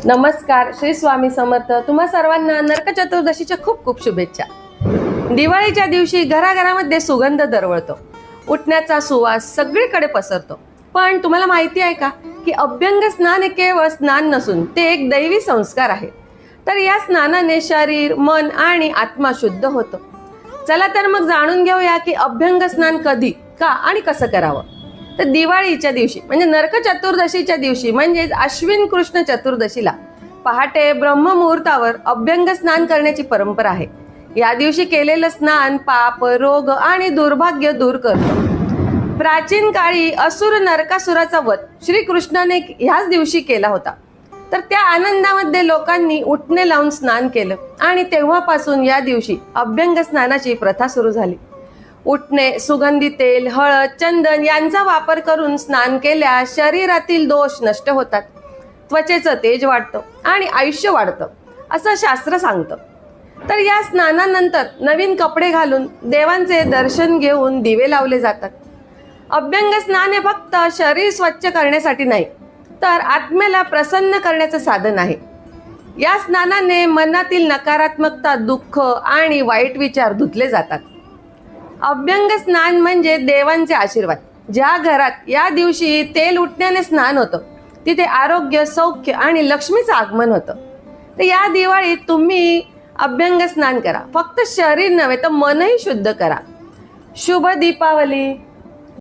नमस्कार, श्री स्वामी समर्थ. तुम्हा सर्वांना नरक चतुर्दशीच्या खूप खूप शुभेच्छा. दिवाळीच्या दिवशी घराघरामध्ये सुगंध दरवळतो, उठण्याचा सुवास सगळीकडे पसरतो. पण तुम्हाला माहिती आहे का की अभ्यंग स्नान हे केवळ स्नान नसून ते एक दैवी संस्कार आहे. तर या स्नानाने शरीर, मन आणि आत्मा शुद्ध होतो. चला तर मग जाणून घेऊया की अभ्यंग स्नान कधी, का आणि कसं करावं. तर दिवाळीच्या दिवशी म्हणजे नरक चतुर्दशीच्या दिवशी म्हणजेच अश्विन कृष्ण चतुर्दशीला पहाटे ब्रह्ममुहूर्तावर अभ्यंग स्नान करण्याची परंपरा आहे. या दिवशी केलेलं स्नान पाप, रोग आणि दुर्भाग्य दूर करतो. प्राचीन काळी असुर नरकासुराचा वध श्रीकृष्णाने ह्याच दिवशी केला होता. तर त्या आनंदामध्ये लोकांनी उटणे लावून स्नान केलं आणि तेव्हापासून या दिवशी अभ्यंग स्नानाची प्रथा सुरू झाली. उटणे, सुगंधी तेल, हळद, चंदन यांचा वापर करून स्नान केल्यास शरीरातील दोष नष्ट होतात, त्वचेचं तेज वाढतं आणि आयुष्य वाढतं असं शास्त्र सांगतं. तर या स्नानानंतर नवीन कपडे घालून देवांचे दर्शन घेऊन दिवे लावले जातात. अभ्यंग स्नान हे फक्त शरीर स्वच्छ करण्यासाठी नाही, तर आत्म्याला प्रसन्न करण्याचं साधन आहे. या स्नानाने मनातील नकारात्मकता, दुःख आणि वाईट विचार धुतले जातात. अभ्यंग स्नान म्हणजे देवांचे आशीर्वाद. ज्या घरात या दिवशी तेल उठण्याने स्नान होतं तिथे आरोग्य, सौख्य आणि लक्ष्मीचं आगमन होतं. तर या दिवाळीत तुम्ही अभ्यंग स्नान करा. फक्त शरीर नव्हे तर मनही शुद्ध करा. शुभ दीपावली.